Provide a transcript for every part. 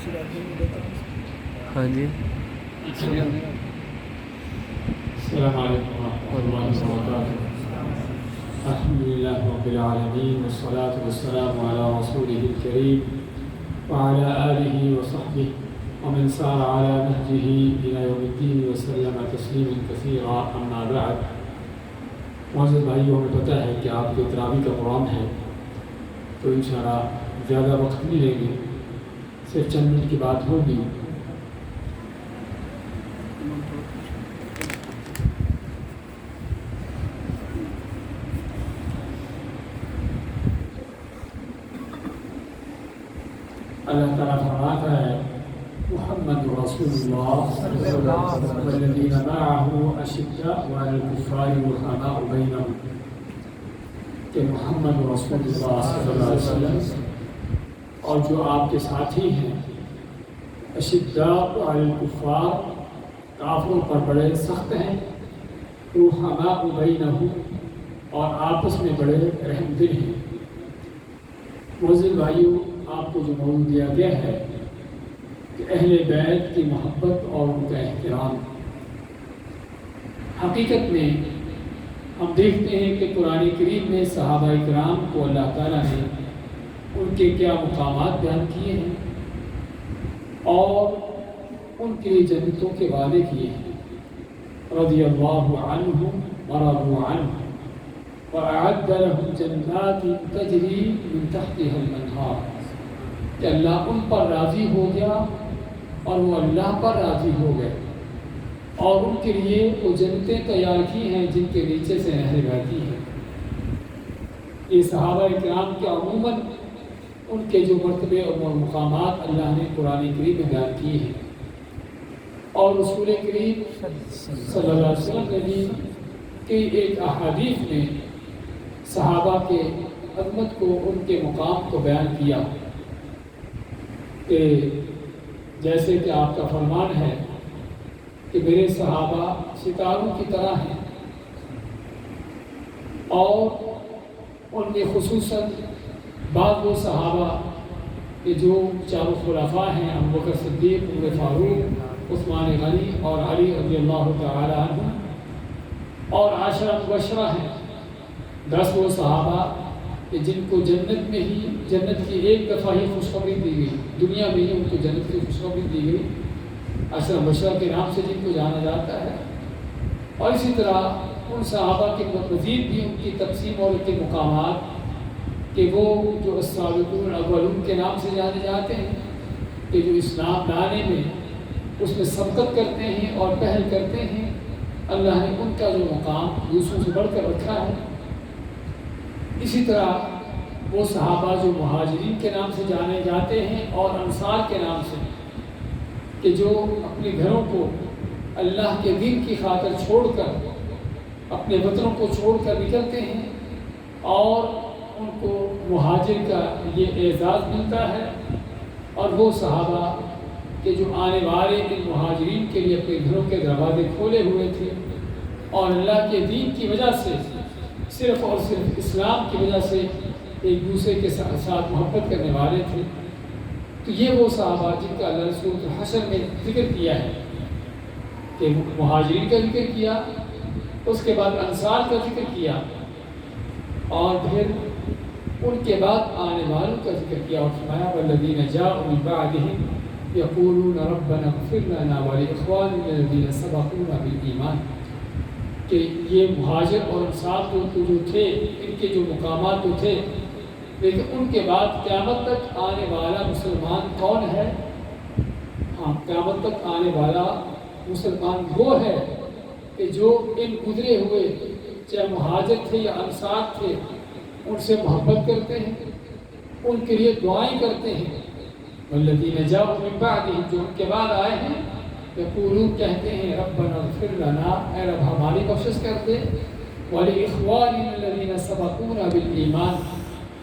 ہاں جی السلام علیکم ورحمۃ اللہ وبرکاتہ. الحمد للہ رب العالمین والصلاة والسلام علی رسولہ الکریم وعلی آلہ وصحبہ ومن سار علی نہجہ الی یوم الدین وسلم تسلیما کثیرا. اما بعد. معزز بھائیوں، ہمیں پتہ ہے کہ آپ کے تراویح کا پروگرام ہے، تو انشاءاللہ زیادہ وقت نہیں لیں گے، صرف چند منٹ کی بات ہوگی. اللہ تعالیٰ فرماتا ہے محمد رسول اللہ والذین معه اشداء علی الکفار رحماء بینہم، کہ محمد رسول اللہ صلی اللہ علیہ وسلم اور جو آپ کے ساتھی ہیں اشداء علی الکفار، کافروں پر بڑے سخت ہیں، رحماء بینہم، اور آپس میں بڑے رحم دل ہیں. معزز بھائیوں، آپ کو جو موضوع دیا گیا ہے کہ اہل بیت کی محبت اور ان کا احترام. حقیقت میں ہم دیکھتے ہیں کہ قرآن کریم میں صحابہ کرام کو اللہ تعالیٰ نے ان کے کیا مقامات بیان کیے ہیں اور ان کے لیے جنتوں کے وعدے کیے ہیں. رضی اللہ عنہم ورضوا عنہ وأعد لهم جنات تجری من تحتها الانہار، کہ اللہ ان پر راضی ہو گیا اور وہ اللہ پر راضی ہو گئے، اور ان کے لیے وہ جنتیں تیار کی ہیں جن کے نیچے سے نہریں بہتی ہیں. یہ صحابہ کرام کے عموماً ان کے جو مرتبے اور مقامات اللہ نے قرآن کریم میں بیان کیے ہیں، اور رسول کریم صلی اللہ علیہ وسلم نے بھی کہ ایک احادیث میں صحابہ کے عظمت کو، ان کے مقام کو بیان کیا، کہ جیسے کہ آپ کا فرمان ہے کہ میرے صحابہ ستاروں کی طرح ہیں، اور ان میں خصوصاً بعض وہ صحابہ کہ جو چاروں خلفاء ہیں، ابوبکر صدیق، عمر فاروق، عثمان غنی اور علی رضی اللہ تعالی عنہ، اور عشرہ مبشرہ ہیں، 10 وہ صحابہ کہ جن کو جنت میں ہی، جنت کی ایک دفعہ ہی خوشخبری دی گئی، دنیا میں ہی ان کو جنت کی خوشخبری دی گئی، عشرہ مبشرہ کے نام سے جن کو جانا جاتا ہے. اور اسی طرح ان صحابہ کے مزید بھی ان کی تقسیم اور ان کے مقامات کہ وہ جو السابقون الاولون کے نام سے جانے جاتے ہیں، کہ جو اسلام لانے میں اس میں سبقت کرتے ہیں اور پہل کرتے ہیں. اللہ نے ان کا جو مقام دوسروں سے بڑھ کر رکھا ہے. اسی طرح وہ صحابہ جو مہاجرین کے نام سے جانے جاتے ہیں اور انصار کے نام سے، کہ جو اپنے گھروں کو اللہ کے دین کی خاطر چھوڑ کر، اپنے وطنوں کو چھوڑ کر نکلتے ہیں، اور ان کو مہاجر کا یہ اعزاز ملتا ہے. اور وہ صحابہ کہ جو آنے والے ان مہاجرین کے لیے اپنے گھروں کے دروازے کھولے ہوئے تھے، اور اللہ کے دین کی وجہ سے، صرف اور صرف اسلام کی وجہ سے ایک دوسرے کے ساتھ محبت کرنے والے تھے. تو یہ وہ صحابہ جن کا اللہ سورۃ الحشر میں ذکر کیا ہے، کہ مہاجرین کا ذکر کیا، اس کے بعد انصار کا ذکر کیا، اور پھر ان کے بعد آنے والوں کا ذکر کیا، اور فرمایا والذین جاءوا من بعدهم یقولون ربنا اغفر لنا ولاخواننا الذین سبقونا بالایمان، کہ یہ مہاجر اور انصار جو تھے، ان کے جو مقامات تو تھے، لیکن ان کے بعد قیامت تک آنے والا مسلمان کون ہے؟ ہاں، قیامت تک آنے والا مسلمان وہ ہے کہ جو ان گزرے ہوئے چاہے مہاجر تھے یا انصار تھے، ان سے محبت کرتے ہیں، ان کے لیے دعائیں کرتے ہیں. والذین جاءوا من بعدهم، جو ان کے بعد آئے ہیں، یقولون کہتے ہیں ربنا اغفر لنا، اے رب ہماری بخشش کر دے، ولاخواننا الذین سبقونا بالایمان،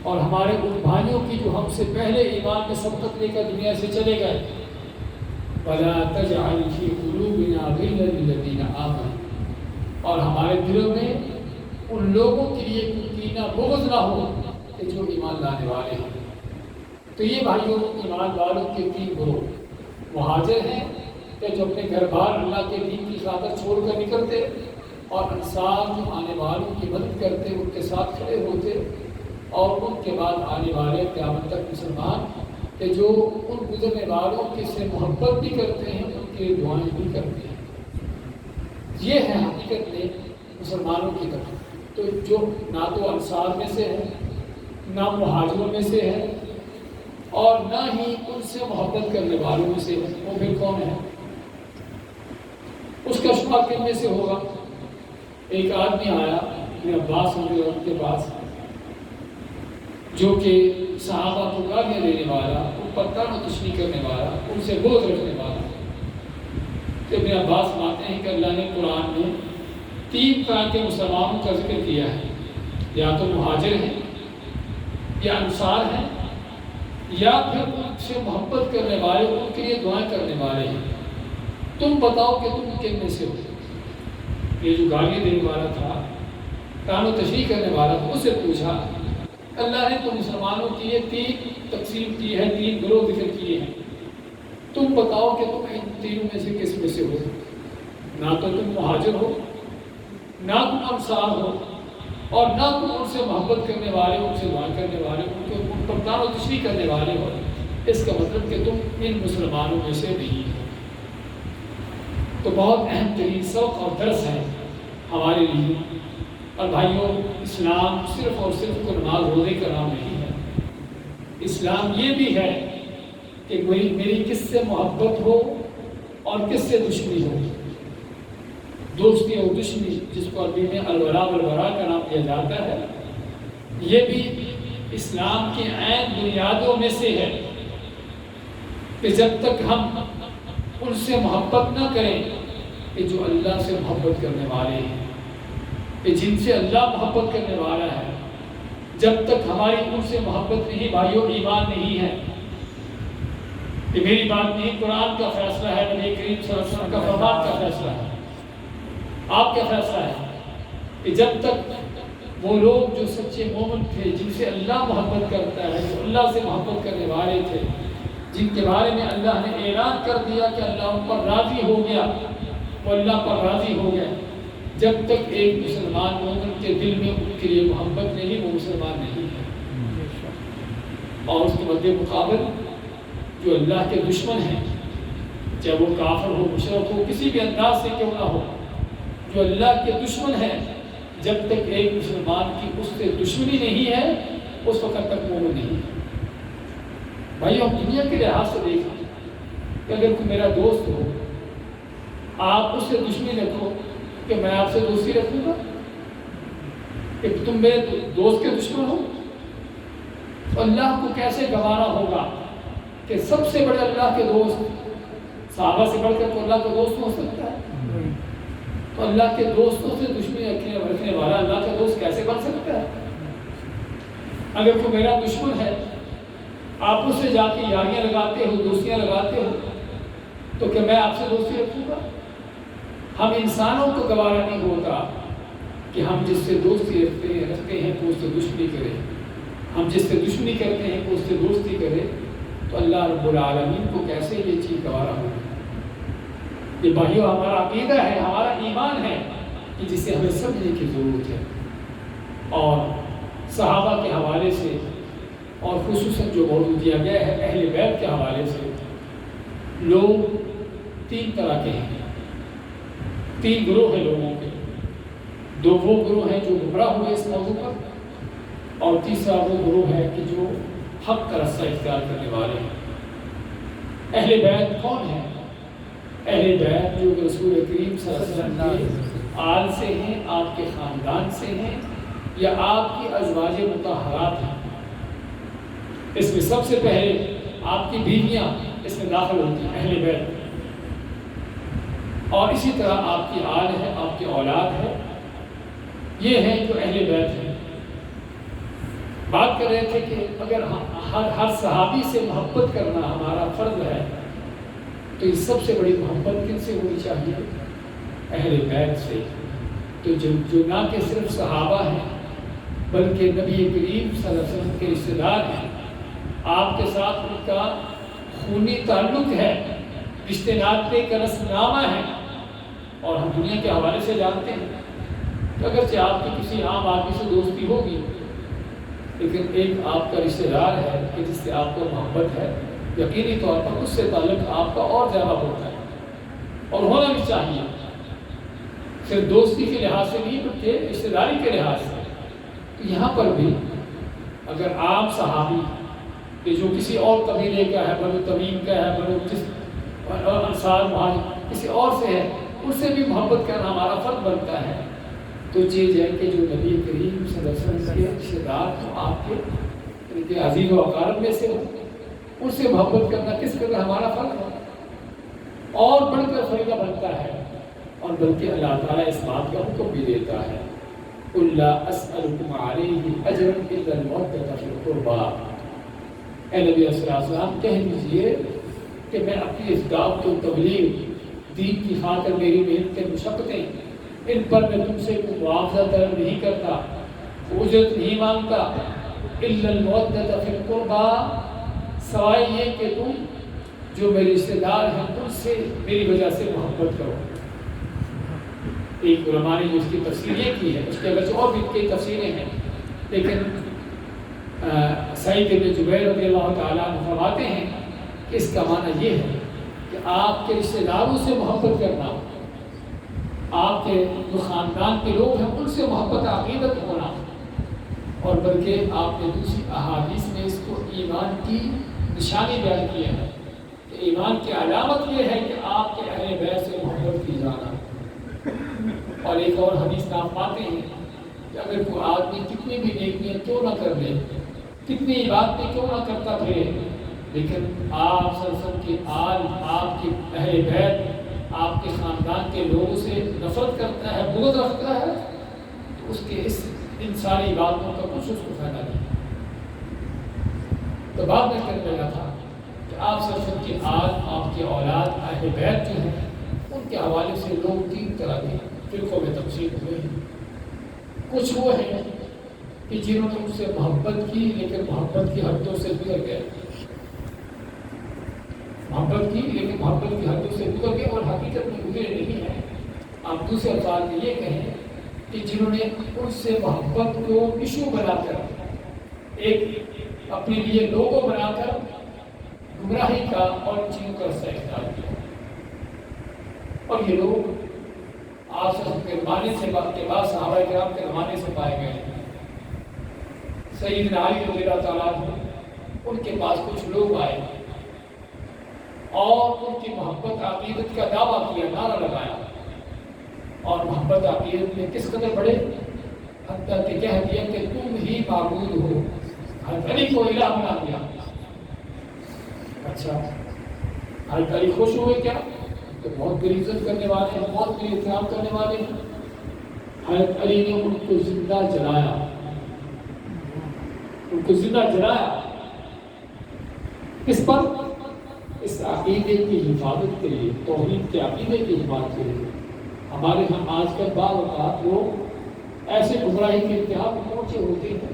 اور ہمارے ان بھائیوں کی جو ہم سے پہلے ایمان میں سبقت لے کر دنیا سے چلے گئے. ولا تجعل فی قلوبنا غلا للذین آمنوا، اور ہمارے دلوں میں ان لوگوں کے لیے کوئی کینہ بغض نہ ہو کہ جو ایمان لانے والے ہیں. تو یہ بھائیوں ایمان والوں کے 3 گروہ مہاجر ہیں کہ جو اپنے گھر بار اللہ کے دین کی خاطر چھوڑ کر نکلتے، اور انصار جو آنے والوں کی مدد کرتے، ان کے ساتھ کھڑے ہوتے، اور ان کے بعد آنے والے قیامت تک مسلمان کہ جو ان گزرنے والوں کے سے محبت بھی کرتے ہیں، ان کے لیے دعائیں بھی کرتے ہیں۔ یہ ہے حقیقت میں مسلمانوں کی طرف۔ تو جو نہ تو انصار میں سے ہے، نہ مہاجروں میں سے ہے، اور نہ ہی ان سے محبت کرنے والوں میں سے ہے، وہ پھر کون ہے؟ اس کا شمار کن میں سے ہوگا؟ ایک آدمی آیا ابن عباس رضی اللہ عنہ کے پاس، جو کہ صحابہ کو گالیاں دینے والا، ان پر طعن و تشنیع کرنے والا، ان سے بغض رکھنے والا۔ تو ابن عباس مانتے ہیں کہ اللہ نے قرآن میں 3 طرح کے مسلمانوں کا ذکر کیا ہے، یا تو مہاجر ہیں، یا انصار ہیں، یا پھر ان سے محبت کرنے والے، ان کے لیے دعائیں کرنے والے ہیں۔ تم بتاؤ کہ تم کن میں سے ہو؟ یہ جو گالیاں دینے والا تھا، طعن و تشنیع کرنے والا تھا، اس سے پوچھا اللہ نے تو مسلمانوں کی یہ 3 تقسیم کی ہے، 3 گروہ ذکر کیے ہیں، تم بتاؤ کہ تم ان تینوں میں سے کس میں سے ہو؟ نہ تو تم مہاجر ہو، نہ تم انصار ہو، اور نہ تم ان سے محبت کرنے والے، ان سے دعا کرنے والے، ان پر طعن و تشنیع کرنے والے ہو۔ اس کا مطلب کہ تم ان مسلمانوں میں سے نہیں ہو۔ تو بہت اہم ترین سبق اور درس ہے ہمارے لیے۔ اور بھائیوں، اسلام صرف اور صرف کو نماز روزے کا نام نہیں ہے۔ اسلام یہ بھی ہے کہ میری کس سے محبت ہو اور کس سے دشمنی ہو۔ دوستی اور دشمنی، جس کو عربی میں الولا والبراء کا نام دیا جاتا ہے، یہ بھی اسلام کی عین بنیادوں میں سے ہے کہ جب تک ہم ان سے محبت نہ کریں کہ جو اللہ سے محبت کرنے والے ہیں، کہ جن سے اللہ محبت کرنے والا ہے، جب تک ہماری ان سے محبت نہیں بھائیوں، ایمان نہیں ہے۔ یہ میری بات نہیں، قرآن کا فیصلہ ہے، نبی کریم صلی اللہ علیہ وسلم کا فرمان کا فیصلہ ہے۔ آپ کا فیصلہ ہے کہ جب تک وہ لوگ جو سچے مومن تھے، جن سے اللہ محبت کرتا ہے، جو اللہ سے محبت کرنے والے تھے، جن کے بارے میں اللہ نے اعلان کر دیا کہ اللہ ان پر راضی ہو گیا، وہ اللہ پر راضی ہو گیا، جب تک ایک مسلمان مومن کے دل میں ان کے لیے محبت نہیں، وہ مسلمان نہیں ہے۔ اور اس کے مد مقابل جو اللہ کے دشمن ہیں، چاہے وہ کافر ہو، مشرک ہو، کسی بھی انداز سے کیوں نہ ہو، جو اللہ کے دشمن ہیں، جب تک ایک مسلمان کی اس سے دشمنی نہیں ہے، اس وقت تک مومن نہیں ہے۔ بھائی، ہم دنیا کے لحاظ سے دیکھیں کہ اگر کوئی میرا دوست ہو، آپ اس سے دشمنی رکھو کہ میں آپ سے دوستی رکھوں گا؟ کہ تم میرے دوست کے دشمن ہو؟ تو اللہ کو کیسے گوارا ہوگا کہ سب سے بڑے اللہ کے دوست، صحابہ سے بڑھ کر تو اللہ کا دوست ہو سکتا ہے، تو اللہ کے دوستوں سے دشمنی رکھنے والا اللہ کا دوست کیسے بن سکتا ہے؟ اگر کوئی میرا دشمن ہے، آپ اس سے جا کے یاریاں لگاتے ہو، دوستیاں لگاتے ہو، تو کہ میں آپ سے دوستی رکھوں گا؟ ہم انسانوں کو گوارا نہیں ہوتا کہ ہم جس سے دوستی رکھتے ہیں وہ اس سے دشمنی کرے، ہم جس سے دشمنی کرتے ہیں وہ اس سے دوستی کرے، تو اللہ رب العالمین کو کیسے یہ چیز گوارا ہوگی؟ یہ بھائیو ہمارا عقیدہ ہے، ہمارا ایمان ہے کہ جسے ہمیں سمجھنے کی ضرورت ہے۔ اور صحابہ کے حوالے سے اور خصوصاً جو موضوع دیا گیا ہے اہل بیت کے حوالے سے، لوگ 3 طرح کے ہیں، 3 گروہ ہیں لوگوں کے۔ 2 وہ گروہ ہیں جو گمراہ ہوئے اس موضوع پر، اور تیسرا وہ گروہ ہے کہ جو حق کا رستہ اختیار کرنے والے ہیں۔ اہل بیت کون ہیں؟ اہل بیت جو رسول کریم صلی اللہ علیہ وسلم کے آل سے ہیں، آپ کے خاندان سے ہیں، یا آپ کی ازواج مطہرات ہیں۔ اس میں سب سے پہلے آپ کی بیویاں اس میں داخل ہوتی ہیں، اہل بیت، اور اسی طرح آپ کی آل ہے، آپ کی اولاد ہے، یہ ہیں جو اہل بیت ہیں۔ بات کر رہے تھے کہ اگر ہر صحابی سے محبت کرنا ہمارا فرض ہے، تو اس سب سے بڑی محبت کن سے ہونی چاہیے؟ اہل بیت سے۔ تو جو نہ کہ صرف صحابہ ہیں بلکہ نبی کریم صلی اللہ علیہ وسلم کے رشتہ دار ہیں، آپ کے ساتھ ان کا خونی تعلق ہے، رشتے ناطے کا رسم نامہ ہے، اور ہم دنیا کے حوالے سے جانتے ہیں کہ اگرچہ آپ کی کسی عام آدمی سے دوستی ہوگی، لیکن ایک آپ کا رشتہ دار ہے کہ جس سے آپ کو محبت ہے، یقینی طور پر اس سے تعلق آپ کا اور زیادہ ہوتا ہے، اور ہونا بھی چاہیے، صرف دوستی کے لحاظ سے نہیں بلکہ رشتہ داری کے لحاظ سے۔ تو یہاں پر بھی اگر عام صحابی کہ جو کسی اور قبیلے کا ہے، بنو تمیم کا ہے، بنو انصار مہاجر کسی اور سے ہے، اس سے بھی محبت کرنا ہمارا فرض بنتا ہے۔ تو چیز ہے کہ جو نبی کریم صلی اللہ علیہ وسلم کے رشتہ دار تو آپ کے ان کے عزیز و اقارب میں سے ہو، ان سے محبت کرنا کس قدر ہمارا فرض ہے اور بڑھ کر فریضہ بنتا ہے، اور بلکہ اللہ تعالیٰ اس بات کا حکم بھی دیتا ہے قُلْ لَا أَسْأَلُكُمْ عَلَيْهِ أَجْرًا إِلَّا الْمَوَدَّةَ فِي الْقُرْبَىٰ۔ اے نبی صلی اللہ علیہ وسلم کہہ دیجئے کہ میں اپنی اس دعوت و تبلیغ دین کی خاطر میری محنت کے مشقتیں ان پر میں تم سے کوئی معاوضہ طلب نہیں کرتا، اجرت نہیں مانگتا، إِلَّا الْمَوَدَّةَ فِي الْقُرْبَىٰ، سوائے یہ کہ تم جو میرے رشتہ دار ہیں ان سے میری وجہ سے محبت کرو۔ ایک علماء نے جو اس کی تفسیر یہ کی ہے، اس کے اگرچہ اور بھی کئی تفسیریں ہیں، لیکن سعید بن جبیر رضی اللہ تعالیٰ عنہ فرماتے ہیں کہ اس کا معنی یہ ہے کہ آپ کے رشتہ داروں سے محبت کرنا، آپ کے جو خاندان کے لوگ ہیں ان سے محبت عقیدت ہونا، اور بلکہ آپ نے دوسری احادیث میں اس کو ایمان کی نشانی بیان کیا ہے کہ ایمان کی علامت یہ ہے کہ آپ کے اہل بیت سے محبت کی جانا۔ اور ایک اور حدیث میں آپ پاتے ہیں کہ اگر کوئی آدمی کتنی بھی نیکیاں کیوں نہ کر لے، کتنی عبادتیں کیوں نہ کرتا پھرے، لیکن آپ صلی اللہ علیہ وسلم کی آل، آپ کے اہل بیت، آپ کے خاندان کے لوگوں سے نفرت کرتا ہے، بغض رکھتا ہے، تو اس کے ان ساری عبادتوں کا کچھ اس کو فائدہ نہیں۔ تو بات میں کرنے لگا تھا کہ آپ صلی اللہ علیہ وسلم کی آل، آپ کی اولاد، اہل بیت جو ہیں، ان کے حوالے سے لوگ تین طرح کے فرقوں میں تقسیم ہوئے ہیں۔ کچھ وہ ہیں کہ جنہوں نے ان سے محبت کی لیکن محبت کی حدوں سے گزر گئے، محبت کی لیکن محبت کی حدوں سے گزر گئے، اور حقیقت میں گزرے نہیں ہیں۔ آپ دوسرے الفاظ میں یہ کہیں کہ جنہوں نے ان سے محبت کو ایشو بنا کر، ایک اپنے لیے لوگو بنا کر گمراہی کا اور چیزوں کا رستہ اختیار کیا، اور یہ لوگ آپ کے زمانے سے کے بعد صحابہ کرام کے زمانے سے پائے گئے ہیں۔ سیدنا علی رضی اللہ تعالیٰ عنہ، ان کے پاس کچھ لوگ آئے اور ان کی محبت عقیدت کا دعویٰ کیا، نعرہ لگایا، اور محبت عقیدت میں کس قدر بڑھے، حتیٰ کہ کہہ دیا کہ تم ہی معبود ہو، حضرت علی کو الہ بنا دیا۔ اچھا، حضرت علی خوش ہوئے کیا؟ تو بہت بڑی عزت کرنے والے ہیں، بہت بڑی احترام کرنے والے ہیں۔ حضرت علی نے ان کو زندہ جلایا، ان کو زندہ جلایا، کس پر؟ اس عقیدے کی حفاظت کے لیے، توحید کے عقیدے کی حفاظت کے لیے۔ ہمارے ہم آج کل بعض اوقات لوگ ایسے گمراہی کے انتہا پر پہنچے ہوتے ہیں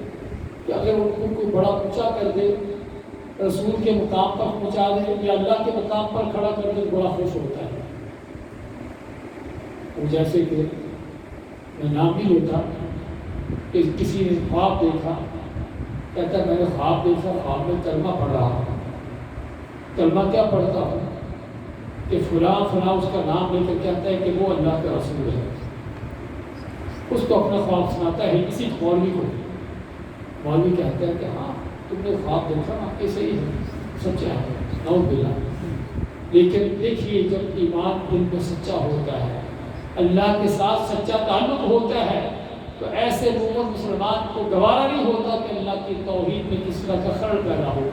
کہ اگر ان کو کوئی بڑا اونچا کر دے، رسول کے مقام پر پہنچا دے یا اللہ کے مقام پر کھڑا کر دے، بڑا خوش ہوتا ہے۔ جیسے کہ میں نام بھی لیتا کہ کسی نے خواب دیکھا، کہتا ہے میں نے خواب دیکھا، خواب میں کلمہ پڑھ رہا ہوں، کلمہ کیا پڑھتا ہوں کہ فلاں فلاں اس کا نام لے کر کہتا ہے کہ وہ اللہ کا رسول ہے، اس کو اپنا خواب سناتا ہے کسی مولوی کو، مولوی کہتا ہے کہ ہاں تم نے خواب دیکھا نا، یہ صحیح ہے، سچا ہے، نعوذ باللہ۔ لیکن دیکھیے جب ایمان دل میں سچا ہوتا ہے، اللہ کے ساتھ سچا تعلق ہوتا ہے، تو ایسے مومن مسلمان کو گوارا نہیں ہوتا کہ اللہ کی توحید میں کس طرح کا خلل پیدا ہو۔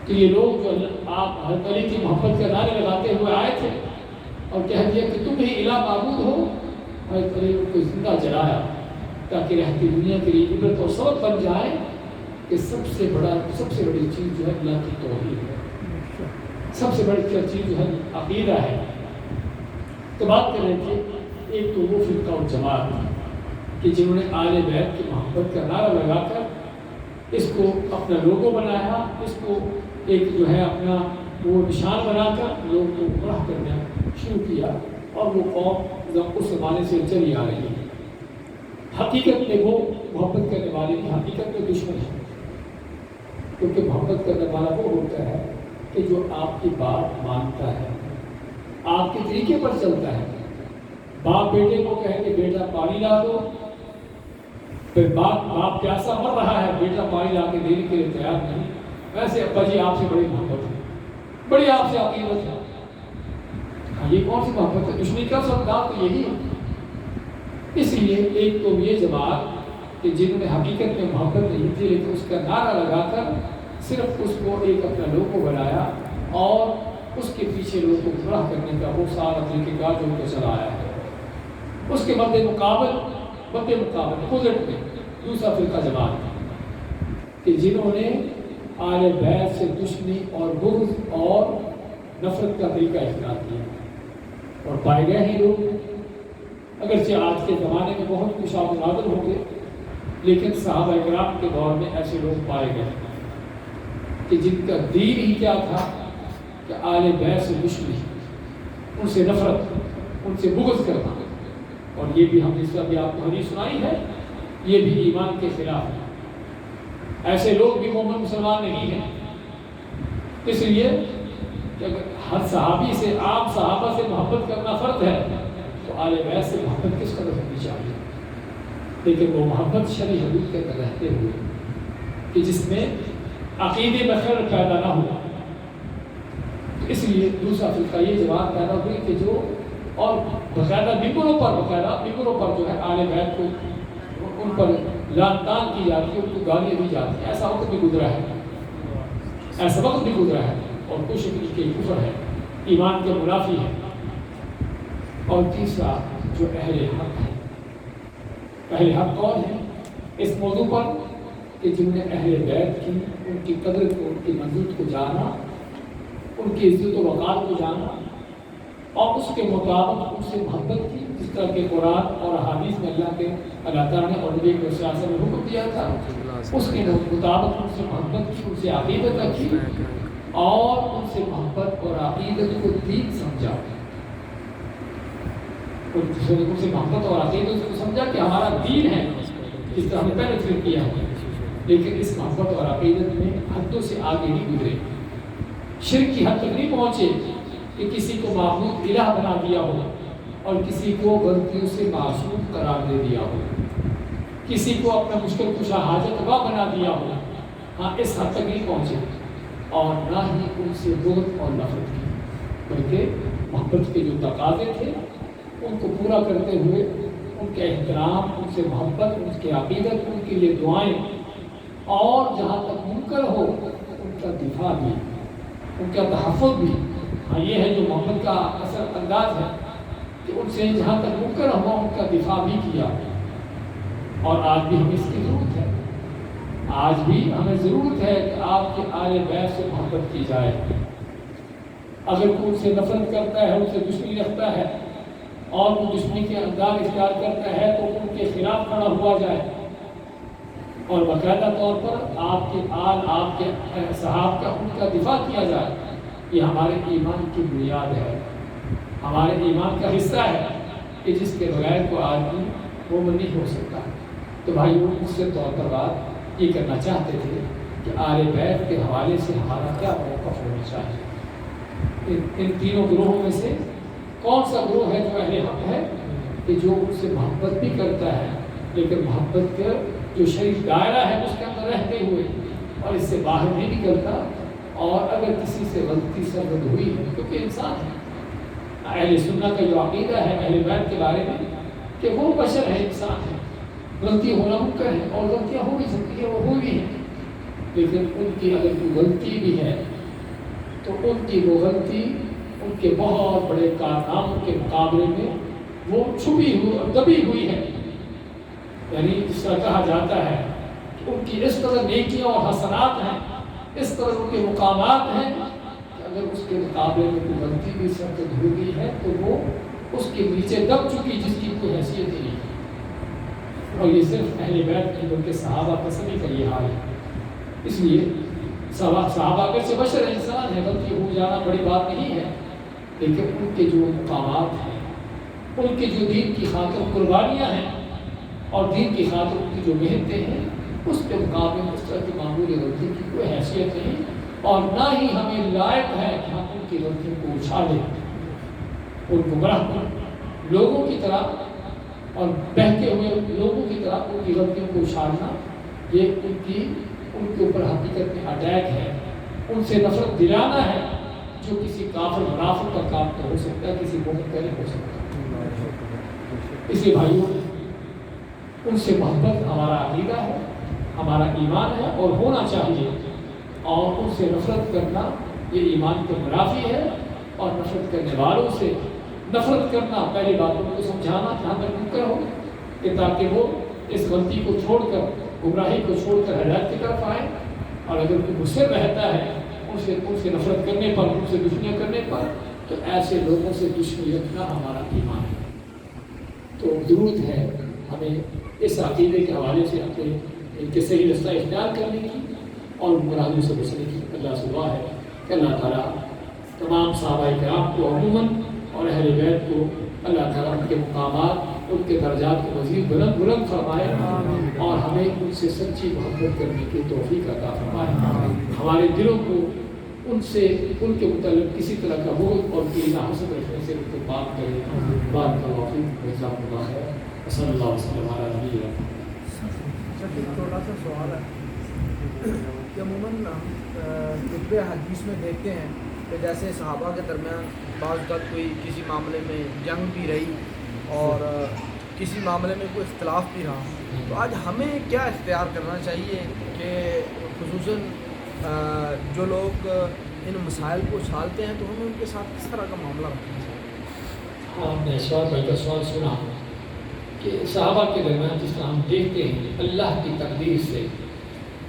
تو یہ لوگ جو آپ حضرت علی کی محبت کے نعرے لگاتے ہوئے آئے تھے اور کہہ دیا کہ تم ہی الہ معبود ہو، حضرت علی کو زندہ جلایا تاکہ رہتی دنیا کے لیے عبرت اور سبق بن جائے کہ سب سے بڑی چیز جو ہے اللہ کی توحید ہے، سب سے بڑی چیز جو ہے عقیدہ ہے۔ تو بات کر رہے تھے ایک تو وہ فرقہ و جماعت کہ جنہوں نے آل بیت کی محبت کا نعرہ لگا کر اس کو اپنا لوگو بنایا، اس کو ایک جو ہے اپنا وہ نشان بنا کر لوگوں کو گمراہ کرنا شروع کیا، اور وہ قوم اس زمانے سے چلی آ رہی ہے۔ حقیقت میں وہ محبت کرنے والے کی حقیقت میں دشمن ہے، کیونکہ محبت کرنے والا وہ ہوتا ہے کہ جو آپ کی بات مانتا ہے، آپ کے طریقے پر چلتا ہے۔ باپ بیٹے کو کہے کہ بیٹا پانی لا دو، پھر باپ پیاسا مر رہا ہے، بیٹا پانی لا کے دینے کے لیے تیار نہیں، ویسے ابا جی آپ سے بڑی محبت ہے، بڑی آپ سے عقیدت ہے۔ یہ کون سی محبت ہے؟ دشمنی کا سبب تو یہی ہے۔ اس لیے ایک تو یہ جماعت کہ جنہوں نے حقیقت میں محبت نہیں تھی، لیکن اس کا نعرہ لگا کر صرف اس کو ایک اپنا لوگو بنایا اور اس کے پیچھے لوگوں کو گمراہ کرنے کا وہ سارا طریقہ کار جو ان کو چلایا ہے۔ اس کے مد مقابل اپوزٹ میں دوسرا فرقہ جماعت کہ جنہوں نے آل بیت سے دشمنی اور بغض اور نفرت کا طریقہ اختیار کیا، اور پائے گئے ہیں لوگ، اگرچہ آج کے زمانے میں بہت کچھ آپ نادر ہوں گے، لیکن صحابہ کرام کے دور میں ایسے لوگ پائے گئے کہ جن کا دین ہی کیا تھا کہ آل بیت سے دشمنی، ان سے نفرت، ان سے بغض کرنا، اور یہ بھی ہم اس کا بھی آپ کو حدیث سنائی ہے، یہ بھی ایمان کے خلاف ہے۔ ایسے لوگ بھی مومن مسلمان نہیں ہیں۔ اس لیے کہ اگر ہر صحابی سے، عام صحابہ سے محبت کرنا فرض ہے، تو آل بیت سے محبت کس قدر ہونی چاہیے، لیکن وہ محبت شرعی حدود کے اندر رہتے ہوئے کہ جس میں عقیدے میں خیر پیدا نہ ہوا۔ اس لیے دوسرا فرقہ یہ جماعت پیدا ہوئی کہ جو اور باقاعدہ ممبروں پر جو ہے آل بیت کو ان پر لعن طعن کی جاتی ہے، ان کو گالیاں دی جاتی ہیں۔ ایسا وقت بھی گزرا ہے، اور کچھ کے کفر ہے، ایمان کے منافی ہے۔ اور تیسرا جو اہل حق ہے، اہل حق کون ہے اس موضوع پر کہ جن نے اہل بیت کی، ان کی قدر کو، ان کی منزلت کو جانا، ان کی عزت و وقار کو جانا، اور اس کے مطابق ان سے محبت کی، جس طرح کہ قرآن اور احادیث میں اللہ تعالیٰ نے اور نبی کے سیاست میں حکم دیا تھا، اس کے مطابق ان سے محبت کی، ان سے عقیدت رکھی، اور ان سے محبت اور عقیدت کو دین سمجھا، ان سے محبت اور عقیدت کو سمجھا کہ ہمارا دین ہے، جس طرح ہم نے پہلے ذکر کیا ہے، لیکن اس محبت اور عقیدت میں حدوں سے آگے نہیں گزرے، شرک کی حد تک نہیں پہنچے کہ کسی کو معبود الہ بنا دیا ہو اور کسی کو غلطیوں سے معصوم قرار دے دیا ہو، کسی کو اپنا مشکل کشا حاجت روا بنا دیا ہو، ہاں اس حد تک نہیں پہنچے، اور نہ ہی ان سے بغض اور نفرت کی، بلکہ محبت کے جو تقاضے تھے ان کو پورا کرتے ہوئے ان کے احترام، ان سے محبت، ان کی عقیدت، ان کے لیے دعائیں، اور جہاں تک منکر ہو ان کا دفاع بھی، ان کا تحفظ بھی۔ ہاں یہ ہے جو محبت کا اثر انداز ہے کہ ان سے جہاں تک منکر ہوا ان کا دفاع بھی کیا۔ اور آج بھی ہمیں اس کی ضرورت ہے، آج بھی ہمیں ضرورت ہے کہ آپ کے آل بیت سے محبت کی جائے۔ اگر کوئی ان سے نفرت کرتا ہے، ان سے دشمنی رکھتا ہے اور وہ دشمنی کے انداز اختیار کرتا ہے تو ان کے خلاف کھڑا ہوا جائے، اور باقاعدہ طور پر آپ کے آل، آپ کے صحاب کا، ان کا دفاع کیا جائے۔ یہ ہمارے ایمان کی بنیاد ہے، ہمارے ایمان کا حصہ ہے کہ جس کے بغیر کو آدمی مومن نہیں ہو سکتا۔ تو بھائی وہ اس سے طور پر بات یہ کرنا چاہتے تھے کہ آل بیت کے حوالے سے ہمارا کیا موقف ہونا چاہیے، ان تینوں گروہوں میں سے کون سا گروہ ہے جو اہل حق ہے کہ جو ان سے محبت بھی کرتا ہے، لیکن محبت کا جو شریف دائرہ ہے اس کے اندر رہتے ہوئے اور اس سے باہر نہیں نکلتا، اور اگر کسی سے غلطی سرزد ہوئی ہے کیونکہ انسان ہے۔ اہل سنت کا جو عقیدہ ہے اہل بیت کے بارے میں کہ وہ بشر ہے، انسان ہے، غلطی ہونا ممکن ہے اور غلطیاں ہو بھی سکتی ہیں، وہ ہوئی ہیں، لیکن ان کی اگر کوئی غلطی بھی ہے تو ان کی وہ غلطی ان کے بہت بڑے کارناموں کے مقابلے میں وہ چھپی ہوئی اور دبی ہوئی ہے۔ یعنی جس طرح کہا جاتا ہے کہ ان کی اس قدر نیکیاں اور حسنات ہیں، اس طرح ان کے مقامات ہیں کہ اگر اس کے مقابلے میں کوئی غلطی بھی سرزد ہو گئی ہے تو وہ اس کے نیچے دب چکی، جس کی کوئی حیثیت ہی نہیں۔ اور یہ صرف اہل بیت کی بلکہ صحابہ کا سبھی کا یہ حال ہے۔ اس لیے صحابہ اگر سے بشر انسان ہے، غلطی ہو جانا بڑی بات نہیں ہے، لیکن ان کے جو مقامات ہیں، ان کے جو دین کی خاطر قربانیاں ہیں اور دین کی خاطر ان کی جو محنتیں ہیں، اس کے مقابلے میں اس طرح کی معمولی غلطی کی کوئی حیثیت نہیں، اور نہ ہی ہمیں لائق ہے کہ ہم ان کی غلطیوں کو اچھالیں، ان گمراہ لوگوں کی طرح اور بہتے ہوئے لوگوں کی طرح ان کی غلطیوں کو اچھالنا، یہ ان کے اوپر حقیقت میں اٹیک ہے، ان سے نفرت دلانا ہے، جو کسی کافر منافق کا کام تو ہو سکتا ہے، کسی مومن کا نہیں ہو سکتا۔ اس لیے بھائیوں، ان سے محبت ہمارا عقیدہ ہے، ہمارا ایمان ہے اور ہونا چاہیے، اور ان سے نفرت کرنا یہ ایمان کے منافی ہے، اور نفرت کرنے والوں سے نفرت کرنا پہلی بات ان کو سمجھانا جہاں تک ممکن ہو، کہ تاکہ وہ اس غلطی کو چھوڑ کر، گمراہی کو چھوڑ کر ہدایت کی طرف آئیں، اور اگر کوئی مصر رہتا ہے ان سے نفرت کرنے پر، ان سے دشمنیاں کرنے پر، تو ایسے لوگوں سے دشمنی رکھنا ہمارا ایمان ہے۔ تو ضرورت ہے ہمیں اس عقیدے کے حوالے سے اپنے کے صحیح رستہ اختیار کرنے کی اور گمراہیوں سے بچنے کی۔ اللہ سے دعا ہے کہ اللہ تعالیٰ تمام صحابہ کرام کو عموماً اور اہل بیت کو اللہ تعالیٰ ان کے مقامات، ان کے درجات کو مزید بلند فرمائے، اور ہمیں ان سے سچی محبت کرنے کی توفیق عطا فرمائے، ہمارے دلوں کو ان سے، ان کے متعلق کسی طرح کا بغض اور کینہ حسد رکھنے سے ان کو پاک کرے۔ بات کا توفیق جزاک اللہ خیر، صلی اللہ علیہ وسلم علی نبینا محمد۔ ایک چھوٹا سا سوال ہے کہ عموماً کتب حدیث میں دیکھتے ہیں کہ جیسے صحابہ کے درمیان بعض اوقات کوئی کسی معاملے میں جنگ بھی رہی اور کسی معاملے میں کوئی اختلاف بھی رہا، تو آج ہمیں کیا اختیار کرنا چاہیے کہ خصوصاً جو لوگ ان مسائل کو اچھالتے ہیں تو ہمیں ان کے ساتھ کس طرح کا معاملہ رکھنا چاہیے؟ آپ نے سوال سنا کہ صحابہ کے درمیان جس طرح ہم دیکھتے ہیں اللہ کی تقدیر سے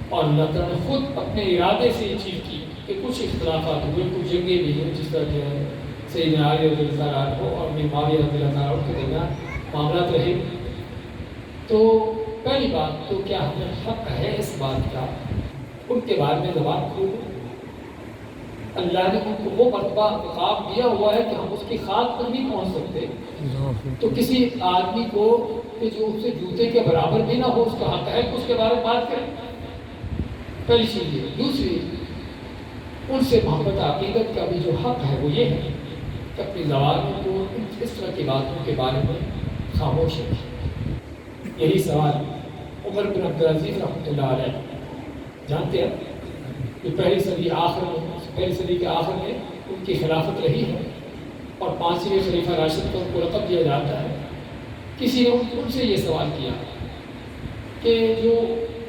اور اللہ تعالیٰ نے خود اپنے ارادے سے یہ چیز کی کہ کچھ اختلافات ہوئے، کچھ جنگیں بھی ہیں، جس طرح کہ سیدنا علی رضی اللہ عنہ اور معاویہ رضی اللہ عنہ کے درمیان معاملات رہے، تو پہلی بات تو کیا ہمیں حق ہے اس بات کا ان کے بارے میں زبان کھولو؟ اللہ نے ان کو وہ مرتبہ مقام دیا ہوا ہے کہ ہم اس کی خاک پر نہیں پہنچ سکتے، تو کسی آدمی کو کہ جو اس سے جوتے کے برابر بھی نہ ہو، اس کا حق ہے کہ اس کے بارے میں بات کریں، پہلی چیز یہ۔ دوسری، ان سے محبت عقیدت کا بھی جو حق ہے وہ یہ ہے کہ اپنی زبان کو اس طرح کی باتوں کے بارے میں خاموش رکھیں۔ یہی سوال عمر بن عبدالعزیز رحمۃ اللہ علیہ، جانتے ہیں کہ پہلی صدی کے آخر میں ان کی خلافت رہی ہے اور 5ویں خلیفہ راشد کو ان کو لقب دیا جاتا ہے۔ کسی نے ان سے یہ سوال کیا کہ جو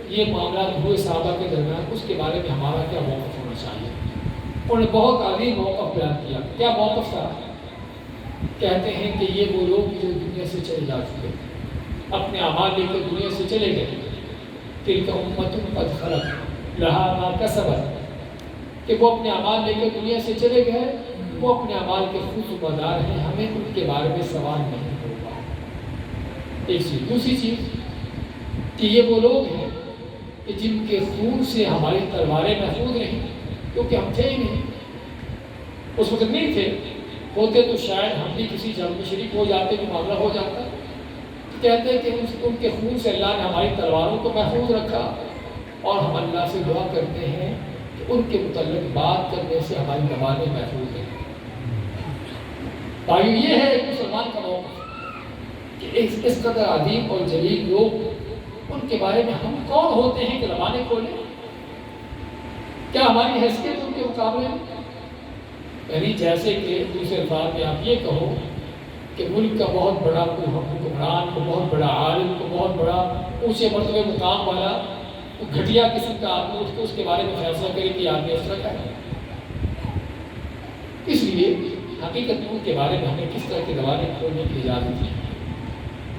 یہ معاملات ہوئے صحابہ کے درمیان، اس کے بارے میں ہمارا کیا موقف ہونا چاہیے؟ انہوں نے بہت عظیم موقف بیان کیا۔ کیا موقف تھا؟ کہتے ہیں کہ یہ وہ لوگ جو دنیا سے چلے جا چکے، اپنے اعمال لے کر دنیا سے چلے گئے، تلک امت قد خلت لہا ما کسبت، کہ وہ اپنے اعمال لے کر دنیا سے چلے گئے، وہ اپنے اعمال کے خود ذمہ دار ہیں، ہمیں ان کے بارے میں سوال نہیں ہوگا۔ ایک چیز۔ دوسری چیز کہ یہ وہ لوگ ہیں کہ جن کے خون سے ہماری تلواریں محفوظ رہیں، کیونکہ ہم تھے ہی نہیں، اس وقت نہیں تھے، ہوتے تو شاید ہم بھی کسی جنگ میں شریک ہو جاتے، جو معاملہ ہو جاتا۔ کہتے ہیں کہ ان کے خون سے اللہ نے ہماری تلواروں کو محفوظ رکھا، اور ہم اللہ سے دعا کرتے ہیں کہ ان کے متعلق بات کرنے سے ہماری زبانیں محفوظ ہیں۔ بھائی یہ ہے ایک مسلمان کا موقف کہ اس قدر عظیم اور جلیل لوگ، ان کے بارے میں ہم کون ہوتے ہیں کہ زبانیں کھولیں؟ کیا ہماری حیثیت ان کے مقابلے میں؟ یعنی جیسے کہ دوسرے الفاظ میں آپ یہ کہو کہ ملک کا بہت بڑا حکمران کو، بہت بڑا عالم کو، بہت بڑا اونچے مرتبے مقام والا گھٹیا قسم کا آدمی اٹھ کے اس کے بارے میں فیصلہ کرے کہ آدمی اس طرح کا ہے۔ اس لیے حقیقت میں ان کے بارے میں ہمیں کس طرح کی زبانیں کھولنے کی اجازت ہے،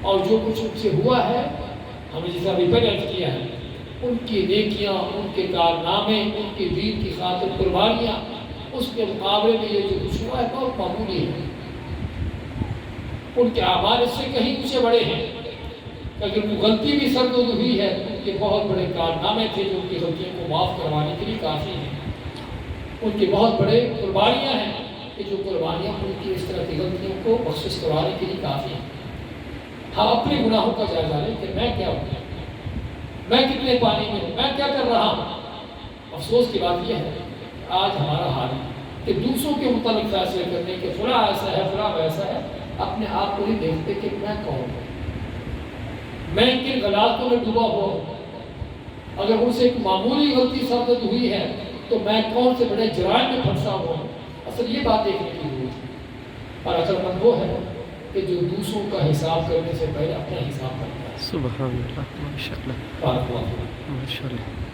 اور جو کچھ ان سے ہوا ہے، ہمیں جیسا ابھی پہلے عرض کیا ہے، ان کی نیکیاں، ان کے کارنامے، ان کے دین کی خاطر قربانیاں، اس کے مقابلے میں یہ جو کچھ ہوا ہے بہت معمولی ہے۔ ان کے اعمال اس سے کہیں اونچے بڑے ہیں، اگر کوئی غلطی بھی سرزد ہوئی ہے ان کے بہت بڑے کارنامے تھے جو ان کی غلطیوں کو معاف کروانے کے لیے کافی ہیں، ان کے بہت بڑے قربانیاں ہیں کہ جو قربانیاں ان کی اس طرح کی غلطیوں کو بخشش کروانے کے لیے کافی ہیں۔ ہم اپنے گناہوں کا جائزہ لیں کہ میں کیا ہوں، میں کتنے پانی میں ہوں، میں کیا کر رہا ہوں۔ افسوس کی بات یہ ہے آج ہمارا حال ہے کہ دوسروں کے متعلق فیصلے کرنے کہ فلاں ایسا ہے فلاں ویسا ہے، اپنے آپ کو نہیں دیکھتے کہ میں کون ہوں، میں کن غلطوں میں ڈوبا ہوا ہوں۔ اگر ان سے ایک معمولی غلطی ثابت ہوئی ہے تو میں کون سے بڑے جرائم میں پھنسا ہوا ہوں۔ اصل یہ بات دیکھنے کی ضرورت ہے، اور عقل مند وہ ہے کہ جو دوسروں کا حساب کرنے سے پہلے اپنا حساب کرتا ہے۔ سبحان اللہ، ماشاء اللہ، بارک اللہ فیک۔ ماشاء اللہ۔